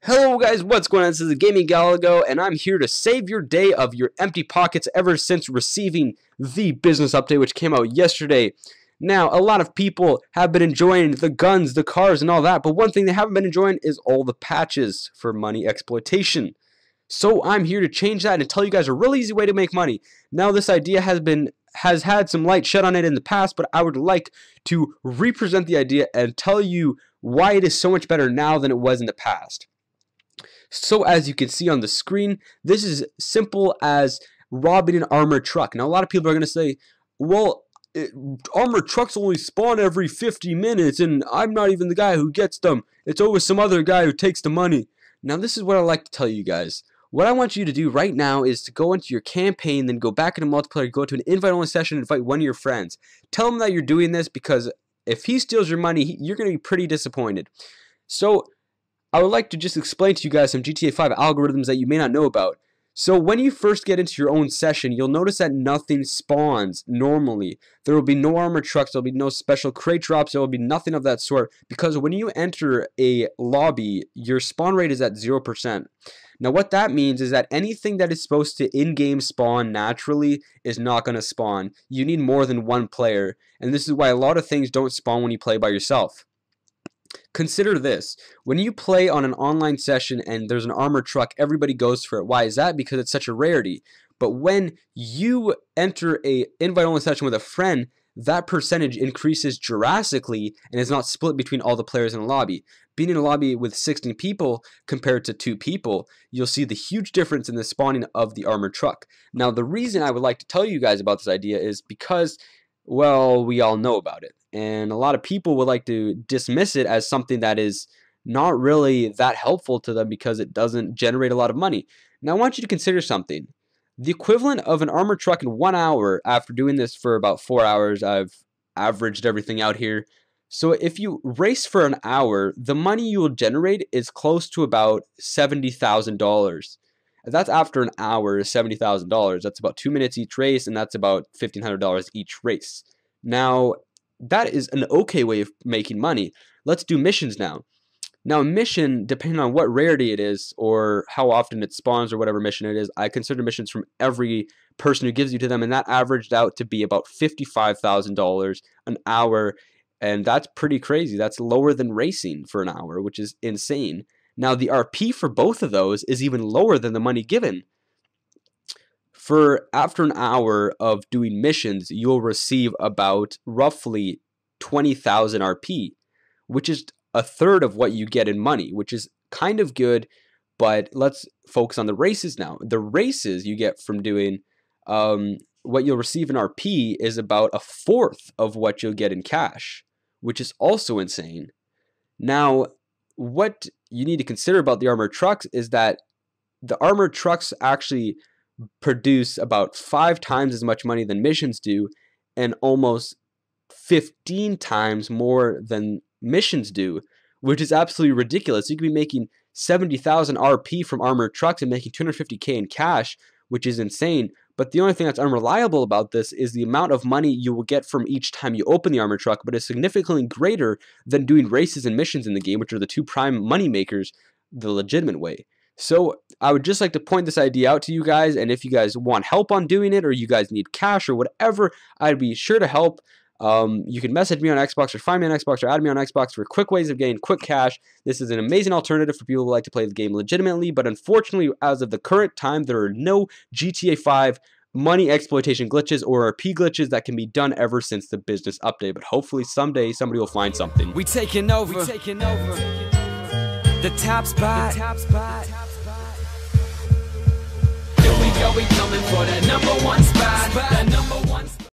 Hello guys, what's going on? This is TheGamingGalago, and I'm here to save your day of your empty pockets ever since receiving the business update which came out yesterday. Now, a lot of people have been enjoying the guns, the cars, and all that, but one thing they haven't been enjoying is all the patches for money exploitation. So I'm here to change that and tell you guys a really easy way to make money. Now, this idea has had some light shed on it in the past, but I would like to represent the idea and tell you why it is so much better now than it was in the past. So as you can see on the screen, this is simple as robbing an armored truck. Now a lot of people are going to say, well, armored trucks only spawn every 50 minutes and I'm not even the guy who gets them. It's always some other guy who takes the money. Now this is what I like to tell you guys. What I want you to do right now is to go into your campaign, then go back into multiplayer, go to an invite-only session and invite one of your friends. Tell him that you're doing this because if he steals your money, you're going to be pretty disappointed. So I would like to just explain to you guys some GTA 5 algorithms that you may not know about. So when you first get into your own session, you'll notice that nothing spawns normally. There will be no armored trucks, there will be no special crate drops, there will be nothing of that sort, because when you enter a lobby, your spawn rate is at 0%. Now what that means is that anything that is supposed to in-game spawn naturally is not going to spawn. You need more than one player, and this is why a lot of things don't spawn when you play by yourself. Consider this. When you play on an online session and there's an armored truck, everybody goes for it. Why is that? Because it's such a rarity. But when you enter a invite-only session with a friend, that percentage increases drastically and is not split between all the players in a lobby. Being in a lobby with 16 people compared to 2 people, you'll see the huge difference in the spawning of the armored truck. Now, the reason I would like to tell you guys about this idea is because, well, we all know about it. And a lot of people would like to dismiss it as something that is not really that helpful to them because it doesn't generate a lot of money. Now I want you to consider something. The equivalent of an armored truck in 1 hour, after doing this for about 4 hours, I've averaged everything out here. So if you race for an hour, the money you will generate is close to about $70,000. That's after an hour, $70,000. That's about 2 minutes each race, and that's about $1,500 each race. Now, that is an okay way of making money. Let's do missions now. Now, a mission, depending on what rarity it is or how often it spawns or whatever mission it is, I consider missions from every person who gives you to them, and that averaged out to be about $55,000 an hour, and that's pretty crazy. That's lower than racing for an hour, which is insane. Now, the RP for both of those is even lower than the money given. After an hour of doing missions, you'll receive about roughly 20,000 RP, which is a third of what you get in money, which is kind of good, but let's focus on the races now. The races you get from doing what you'll receive in RP is about a fourth of what you'll get in cash, which is also insane. Now, what you need to consider about the armored trucks is that the armored trucks actually produce about 5 times as much money than missions do and almost 15 times more than missions do, which is absolutely ridiculous. You could be making 70,000 RP from armored trucks and making 250k in cash, which is insane. But the only thing that's unreliable about this is the amount of money you will get from each time you open the armored truck, but is significantly greater than doing races and missions in the game, which are the 2 prime money makers the legitimate way. So I would just like to point this idea out to you guys, and if you guys want help on doing it or you guys need cash or whatever, I'd be sure to help. You can message me on Xbox or find me on Xbox or add me on Xbox for quick ways of getting quick cash. This is an amazing alternative for people who like to play the game legitimately, but unfortunately, as of the current time, there are no GTA 5 money exploitation glitches or RP glitches that can be done ever since the business update, but hopefully someday somebody will find something. We taking over. The top spot. Here we go, we coming for that #1